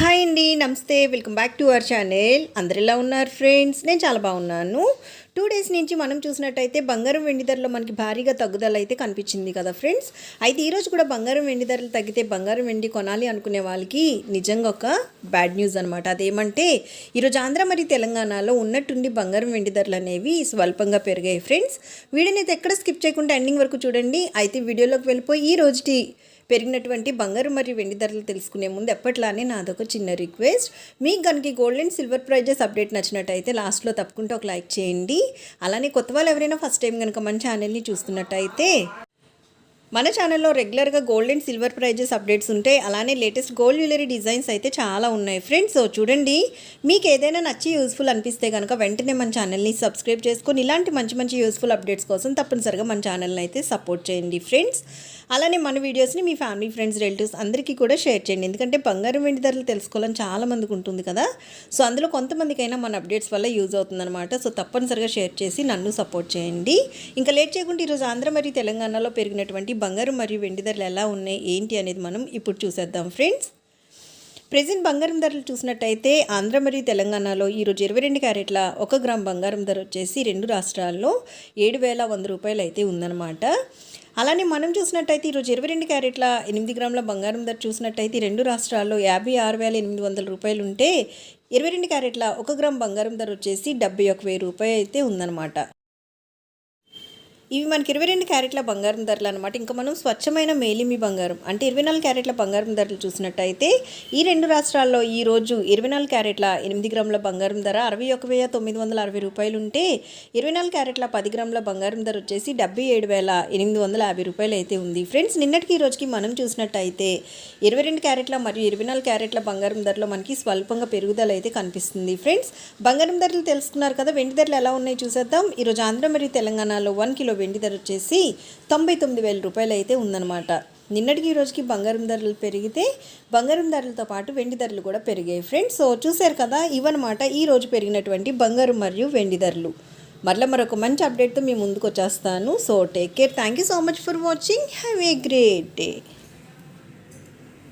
Hi అండి, నమస్తే. Welcome back to our channel. అందరు ఎలా ఉన్నారు ఫ్రెండ్స్? నేను చాలా బాగున్నాను. 2 డేస్ నుంచి మనం చూసినట్టయితే బంగారం వెండి ధరలో మనకి భారీగా తగ్గుదల అయితే కనిపించింది కదా ఫ్రెండ్స్. అయితే ఈరోజు కూడా బంగారం వెండి ధరలు తగ్గితే బంగారం వెండి కొనాలి అనుకునే వాళ్ళకి నిజంగా ఒక బ్యాడ్ న్యూస్ అనమాట. అదేమంటే ఈరోజు ఆంధ్ర మరియు తెలంగాణలో ఉన్నట్టుండి బంగారం వెండి ధరలు అనేవి స్వల్పంగా పెరిగాయి ఫ్రెండ్స్. వీడియోని అయితే ఎక్కడ స్కిప్ చేయకుండా ఎండింగ్ వరకు చూడండి. అయితే వీడియోలోకి వెళ్ళిపోయి ఈ రోజుటి పెరిగినటువంటి బంగారం మరియు వెండి ధరలు తెలుసుకునే ముందు ఎప్పట్లానే నాదొక చిన్న రిక్వెస్ట్. మీకు కనుక gold and silver prizes update నచ్చినట్టయితే లాస్ట్లో తప్పకుండా ఒక లైక్ చేయండి. అలానే కొత్త వాళ్ళు ఎవరైనా ఫస్ట్ టైం కనుక మన ఛానల్ని చూస్తున్నట్టయితే మన ఛానల్లో రెగ్యులర్గా gold and silver prizes updates ఉంటాయి. అలానే లేటెస్ట్ గోల్డ్ జ్యువెలరీ డిజైన్స్ అయితే చాలా ఉన్నాయి ఫ్రెండ్స్. సో చూడండి, మీకు ఏదైనా నచ్చి యూస్ఫుల్ అనిపిస్తే కనుక వెంటనే మన ఛానల్ని సబ్స్క్రైబ్ చేసుకొని ఇలాంటి మంచి మంచి యూస్ఫుల్ అప్డేట్స్ కోసం తప్పనిసరిగా మన ఛానల్ని అయితే సపోర్ట్ చేయండి ఫ్రెండ్స్. అలానే మన వీడియోస్ని మీ ఫ్యామిలీ, ఫ్రెండ్స్, రిలేటివ్స్ అందరికీ కూడా షేర్ చేయండి. ఎందుకంటే బంగారం వెండి ధరలు తెలుసుకోవాలని చాలామందికి ఉంటుంది కదా. సో అందులో కొంతమందికైనా మన అప్డేట్స్ వల్ల యూజ్ అవుతుందన్నమాట. సో తప్పనిసరిగా షేర్ చేసి నన్ను సపోర్ట్ చేయండి. ఇంకా లేట్ చేయకుండా ఈరోజు ఆంధ్ర మరియు తెలంగాణలో పెరిగినటువంటి బంగారం మరియు వెండి ధరలు ఎలా ఉన్నాయి ఏంటి అనేది మనం ఇప్పుడు చూసేద్దాం ఫ్రెండ్స్. ప్రెజెంట్ బంగారం ధరలు చూసినట్టయితే ఆంధ్ర మరియు తెలంగాణలో ఈరోజు 22 క్యారెట్ల 1 గ్రామ్ బంగారం ధర వచ్చేసి 2 రాష్ట్రాల్లో 7,100 రూపాయలు అయితే ఉందన్నమాట. అలానే మనం చూసినట్టయితే ఈరోజు 22 క్యారెట్ల 8 గ్రాముల బంగారం ధర చూసినట్టయితే 2 రాష్ట్రాల్లో 56,800 రూపాయలు ఉంటే 22 క్యారెట్ల 1 గ్రామ్ బంగారం ధర వచ్చేసి 71,000 రూపాయలు అయితే ఉందన్నమాట. ఇవి మనకి 22 క్యారెట్ల బంగారం ధరలు అనమాట. ఇంకా మనం స్వచ్ఛమైన మేలిమి బంగారం అంటే 24 క్యారెట్ల బంగారం ధరలు చూసినట్టయితే ఈ 2 రాష్ట్రాల్లో ఈరోజు 24 క్యారెట్ల 8 గ్రాముల బంగారం ధర 61,960 రూపాయలు ఉంటే 24 క్యారెట్ల 10 గ్రాముల బంగారం ధర వచ్చేసి 77,850 రూపాయలు అయితే ఉంది ఫ్రెండ్స్. నిన్నటికి ఈ రోజుకి మనం చూసినట్టయితే 22 క్యారెట్ల మరియు 24 క్యారెట్ల బంగారం ధరలో మనకి స్వల్పంగా పెరుగుదల అయితే కనిపిస్తుంది ఫ్రెండ్స్. బంగారం ధరలు తెలుసుకున్నారు కదా. వెండి ధరలు ఎలా ఉన్నాయి చూసేద్దాం. ఈరోజు ఆంధ్ర మరియు తెలంగాణలో 1 కిలో వెండి ధర వచ్చేసి 99,000 రూపాయలు అయితే ఉందన్నమాట. నిన్నటికి ఈ రోజుకి బంగారం ధరలు పెరిగితే బంగారం ధరలతో పాటు వెండి ధరలు కూడా పెరిగాయి ఫ్రెండ్స్. సో చూశారు కదా, ఇవన్నమాట ఈ రోజు పెరిగినటువంటి బంగారం మరియు వెండి ధరలు. మరొక మంచి అప్డేట్తో మీ ముందుకు వచ్చేస్తాను. So take care. Thank you so much for watching. Have a great day.